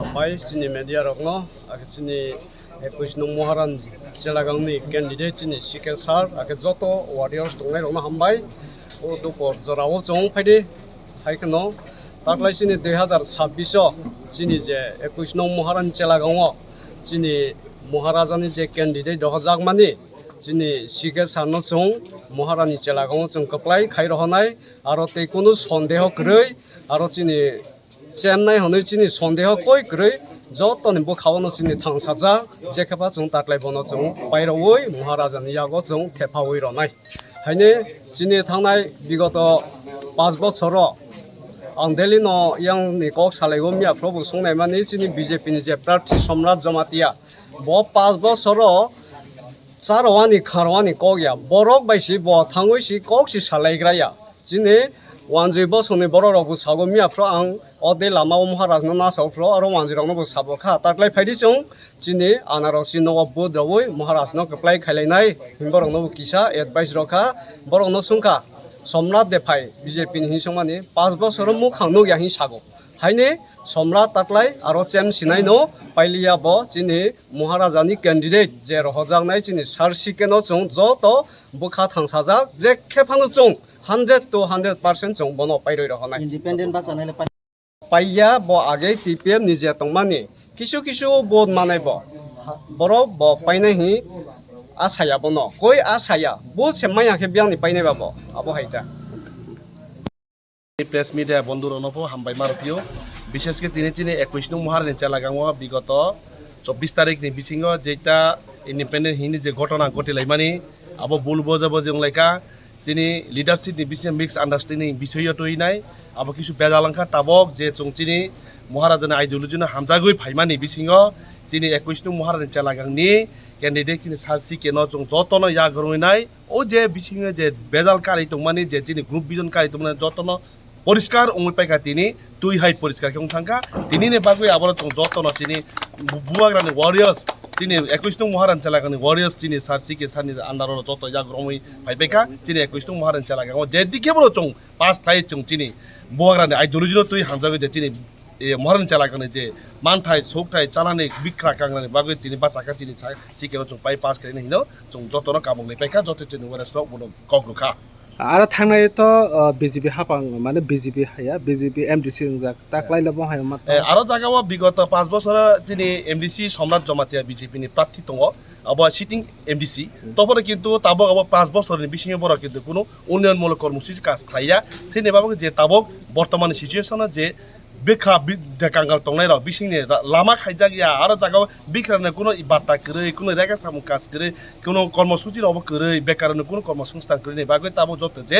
hambai chini media rokno ake chini 21 nong Moharan Jelagangni candidate chini Sike Sar ake joto warriors tongnai rokno hambai o dupor jorao jong phaide haikno taklai chini 2026 chini je 21 nong Moharan Jelagango chini Maharajani je candidate dohajak mani chini Sike Sarno jong Moharani Jelagango jong kaplai khai rohanai aro te kono sondeho krei aro chini Chennai honoi chini sondeho koi krei jotoni bo khawano chini thangsaja jekhepa jong taklai bono jong pairowoi Maharajani yago jong thepawoi ronai haine chini thangnai bigoto 5 bochoro ang Delhi no yang ni kok salaigo mia probu songnai mani chini BJP ni je prarthi Somrat Jamatia bo 5 bochoro charwani kharwani kokya borok baisi bo thangoi si kok si salaigraya chini wanjui bosoni borok sago mia pro ang ode lama Maharaj no nasau pro aro wanjui rok no bo sabo kha taklai phaidi chung chini anarosi no bud roi Maharaj no kaplai khailainai himborok no kisa advice rokha borok no sungka Somrat dephai BJP ni hinsongmani 5 bochoro mukhang no yahi sago haine Somrat taklai aro chem sinai no pailiya bo chini Maharajani candidate je rohojangnai chini Sike no chung joto bukha thangsajak je khepano chung 100 to 100% chung bono pairoi rohanai independent ba chanai paiya bo age TPM nije tongmani kisu bod manai bo borok bo painai hi asaya bono koi asaya bo semaya ke biang ni painai ba bo abo haita press media বন্ধুর অনুভব হামবাই মারপিও বিশেষকে তিনি 21 নং মহারানী চেলাগাঁও বিগত 24 তারিখ নি বিসিংহ যেটা independent হিনি যে ঘটনা ঘটিলাই মানে আবো বলবো যাব যে লাইকা যিনি লিডারশিপ নি বিসিং মিক্স আন্ডারস্ট্যান্ডিং বিষয়তই নাই আবো কিছু বেজালাংখা তাবক যে চংচিনি মহারাজানি আইডিওলজি না হামজাগৈ ফাইমানি বিসিংহ যিনি 21 নং মহারানী চেলাগাঁওনি ক্যান্ডিডেট যিনি Sike no jong jotono yagroi o je bisinge je bezal kari tongmani je যিনি গ্রুপ বিজন kari tongmani jotono পরিষ্কার উমই পাইকা তিনি তুই হাই পরিষ্কার কেমন থাকা তিনি নে বাগুই আবার যতন তিনি বুয়াগ্রানি ওয়ারিয়ার্স তিনি 21 নং মহারান চেলাগানি ওয়ারিয়ার্স তিনি Sike সানি আন্ডার যত জাগ্রমই পাইবেকা তিনি 21 নং মহারান চেলাগাও যেদিকে বড় চং পাঁচ থাই চং তিনি বুয়াগ্রানি আইডিওলজি তুই হামজাগৈ যে তিনি মহারান চেলাগানি যে মানথাই সৌকথাই চালানি বিক্রা কাংনানি বাগুই তিনি বাচাকা তিনি Sike no চং পাই পাস করিনি হিনো চং যতন কামংনি পাইকা যত তিনি ওয়ারিয়ার্স বড় কগ্রুখা आरो थांनाय तो BJP हापां माने BJP हाया BJP MDC जाक ताकलाय लबो हाय मात आरो जागाव बिगत 5 बছर তিনি MDC Somrat Jamatia BJP नि প্রার্থী দङ अब সিটিং MDC তপরে কিন্তু তাবক अब 5 বছরनि বিসিং বড় কিন্তু কোনো উন্নয়নমূলক কর্মসূচি কাজ খাইয়া সেনেবাবো যে তাবক বর্তমান সিচুয়েশন যে बेखा देखांगाल तंगनाय र बिसिंनि लामा खाइजागिया आरो जागाव बिखरानो कोनो बार्ता करै कोनो रेगा सामु काज करै कोनो कर्मसूचि रब करै बेकारनो कोनो कर्मसंस्थान करै बागै ताबो जत जे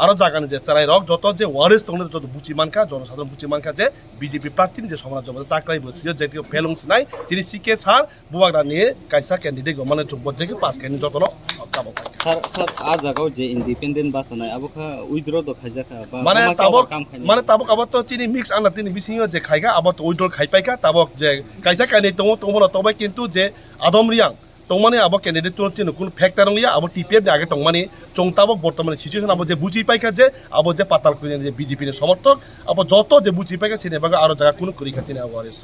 आरो जागानि जे चलाय रक जत जे वारिस तंगने जत बुचि मानका जनसाधारण बुचि मानका जे BJP प्रार्थी जे समाज जब ताकलाय बसियो जे फेलंस नाय जिनि Sike सार बुवाग्रानि कायसा क्यान्डिडेट गमाने चुबत जे पास खाइनि जतनो ताबो सर आ जगाव जे इंडिपेंडेंट बासनाय अबखा उइद्र द खाइजाखा माने ताबो अब तो चिनि मिक्स आना তিনি বিসিংহ যে খাইগা আবার তো উইড্রল খাইপাইকা তাবক যে কাইসা কাইনি দङ তমন তবাই কিন্তু যে আদম রিয়াং তংমানে আব ক্যান্ডিডেট তো চিনো কোন ফ্যাক্টর লিয়া আব TPF আগে তংমানে চংতাবক বর্তমানে সিচুয়েশন আব যে বুঝি পাইকা যে আব যে পাতাল কইনে যে BJP এর সমর্থক আব যত যে বুঝি পাইকা চিনে বাগা আরো জায়গা কোন করি খাচিনে আওয়ারেস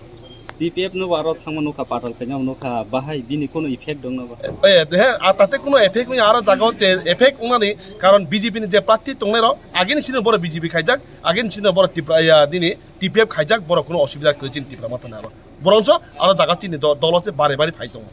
TPF नो आरो थांमनो का पाटल खाइना नोखा बाहाय बिनि कोनो इफेक्ट दङ नाबा दे ताते कोनो एफेक्ट नि आरो जागाव ते एफेक्ट उनानि कारण BJP नि जे प्रार्थी तंगनाय र आगेनि सिनो बर BJP खाइजाक आगेनि सिनो बर दिनि TPF खाइजाक बर कोनो असुबिदा करिचिन तिप्रा माथना बरंस आरो जागा चिनि दल से बारे बारे फाइ दङ